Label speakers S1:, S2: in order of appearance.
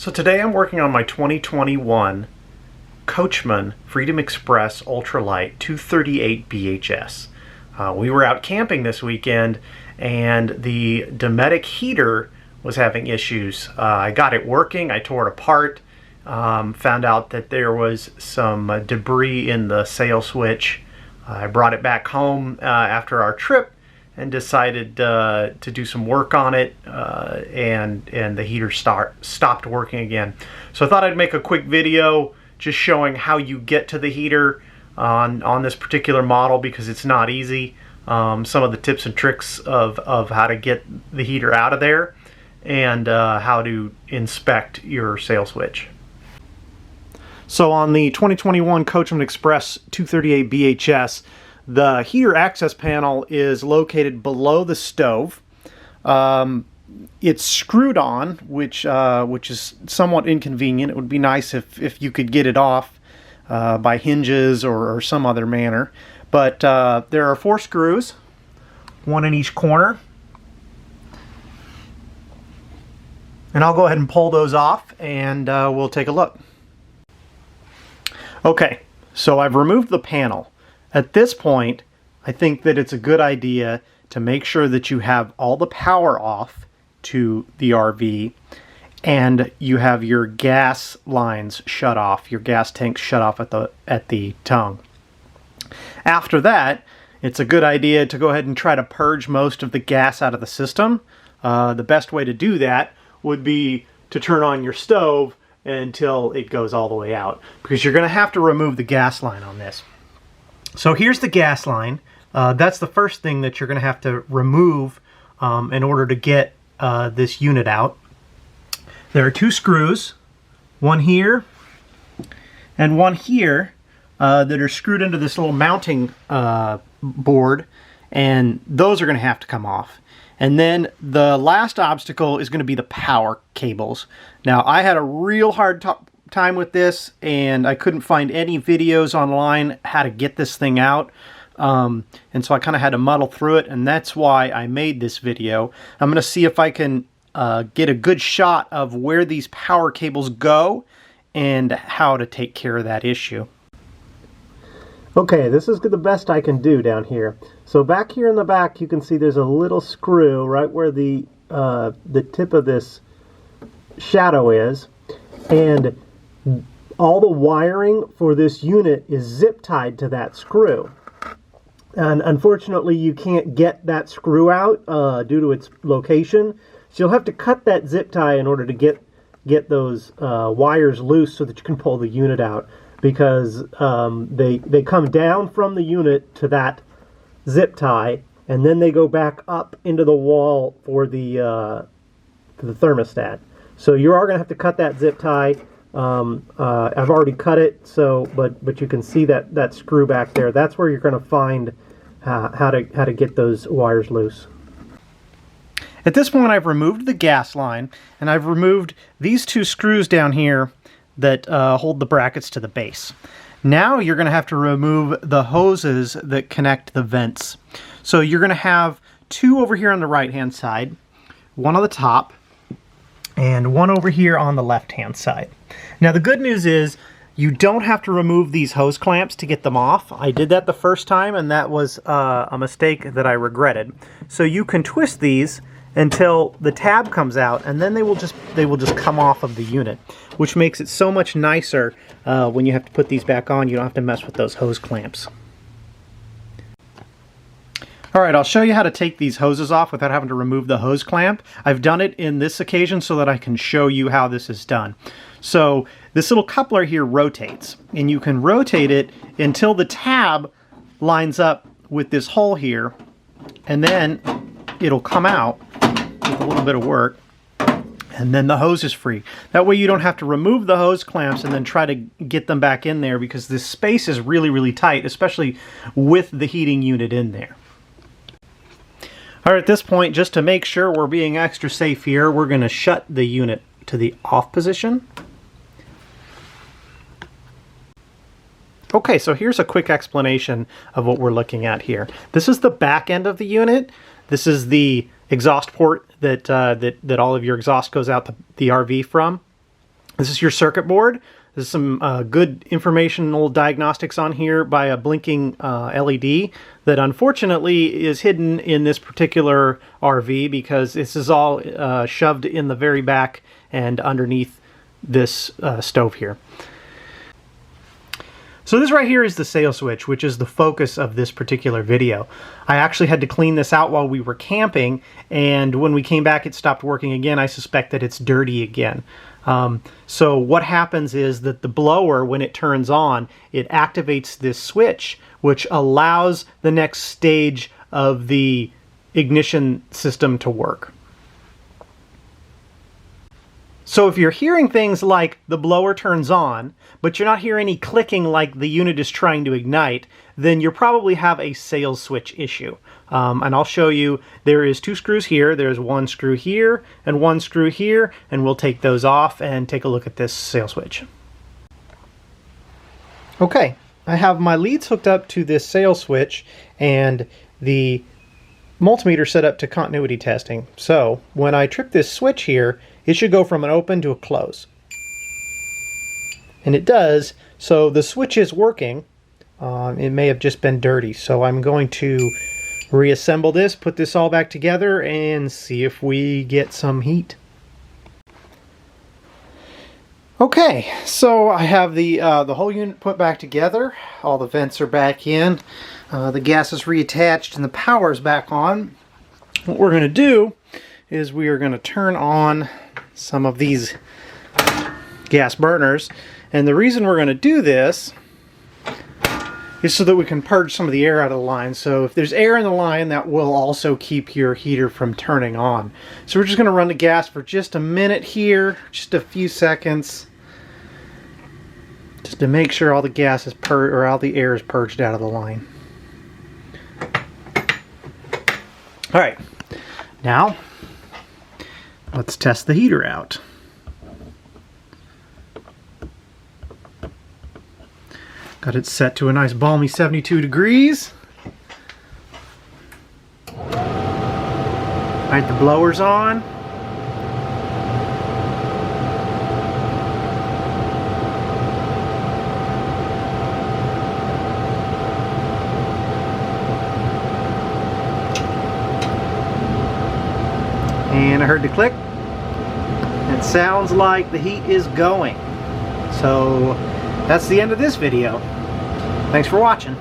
S1: So today I'm working on my 2021 Coachman Freedom Express Ultralite 238 BHS. We were out camping this weekend and the Dometic heater was having issues. I got it working, I tore it apart, found out that there was some debris in the sail switch. I brought it back home after our trip and decided to do some work on it, and the heater stopped working again. So I thought I'd make a quick video just showing how you get to the heater on this particular model, because it's not easy. Some of the tips and tricks of how to get the heater out of there, and how to inspect your sail switch. So on the 2021 Coachman Express 238 BHS, the heater access panel is located below the stove. It's screwed on, which is somewhat inconvenient. It would be nice if you could get it off by hinges or some other manner. But there are 4 screws, 1 in each corner. And I'll go ahead and pull those off and we'll take a look. Okay, so I've removed the panel. At this point, I think that it's a good idea to make sure that you have all the power off to the RV and you have your gas lines shut off, your gas tanks shut off at the tongue. After that, it's a good idea to go ahead and try to purge most of the gas out of the system. The best way to do that would be to turn on your stove until it goes all the way out, because you're going to have to remove the gas line on this. So here's the gas line. That's the first thing that you're going to have to remove in order to get this unit out. There are 2 screws, one here and one here, that are screwed into this little mounting board, and those are going to have to come off. And then the last obstacle is going to be the power cables. Now, I had a real hard time with this, and I couldn't find any videos online how to get this thing out, and so I kind of had to muddle through it, and that's why I made this video. I'm going to see if I can get a good shot of where these power cables go and how to take care of that issue. Okay, this is the best I can do down here. So back here in the back, you can see there's a little screw right where the tip of this shadow is, and all the wiring for this unit is zip tied to that screw. And unfortunately, you can't get that screw out due to its location. So you'll have to cut that zip tie in order to get those wires loose so that you can pull the unit out, because they come down from the unit to that zip tie, and then they go back up into the wall for the thermostat. So you are going to have to cut that zip tie. I've already cut it, so but you can see that screw back there. That's where you're going to find how to get those wires loose. At this point, I've removed the gas line, and I've removed these 2 screws down here that hold the brackets to the base. Now you're going to have to remove the hoses that connect the vents. So you're going to have 2 over here on the right-hand side, 1 on the top, and 1 over here on the left-hand side. Now the good news is you don't have to remove these hose clamps to get them off. I did that the first time, and that was a mistake that I regretted. So you can twist these until the tab comes out, and then they will just come off of the unit, which makes it so much nicer when you have to put these back on. You don't have to mess with those hose clamps. Alright, I'll show you how to take these hoses off without having to remove the hose clamp. I've done it in this occasion so that I can show you how this is done. So this little coupler here rotates, and you can rotate it until the tab lines up with this hole here, and then it'll come out with a little bit of work, and then the hose is free. That way you don't have to remove the hose clamps and then try to get them back in there, because this space is really, really tight, especially with the heating unit in there. Alright, at this point, just to make sure we're being extra safe here, we're going to shut the unit to the off position. Okay, so here's a quick explanation of what we're looking at here. This is the back end of the unit. This is the exhaust port that all of your exhaust goes out the RV from. This is your circuit board. There's some good informational diagnostics on here by a blinking LED that unfortunately is hidden in this particular RV because this is all shoved in the very back and underneath this stove here. So this right here is the sail switch, which is the focus of this particular video. I actually had to clean this out while we were camping, and when we came back it stopped working again. I suspect that it's dirty again. So what happens is that the blower, when it turns on, it activates this switch, which allows the next stage of the ignition system to work. So if you're hearing things like the blower turns on, but you're not hearing any clicking like the unit is trying to ignite, then you probably have a sail switch issue. And I'll show you, there is 2 screws here, there's 1 screw here, and 1 screw here, and we'll take those off and take a look at this sail switch. Okay, I have my leads hooked up to this sail switch and the multimeter set up to continuity testing. So when I trip this switch here, it should go from an open to a close. And it does, so the switch is working. It may have just been dirty, so I'm going to reassemble this, put this all back together, and see if we get some heat. Okay, so I have the whole unit put back together. All the vents are back in, the gas is reattached, and the power is back on. What we're going to do is we are going to turn on some of these gas burners, and the reason we're going to do this is so that we can purge some of the air out of the line. So if there's air in the line, that will also keep your heater from turning on. So we're just going to run the gas for just a minute here, just a few seconds, just to make sure all the gas is all the air is purged out of the line. All right, now let's test the heater out. Got it set to a nice balmy 72 degrees. Alright, the blower's on. And I heard the click. It sounds like the heat is going. So that's the end of this video. Thanks for watching.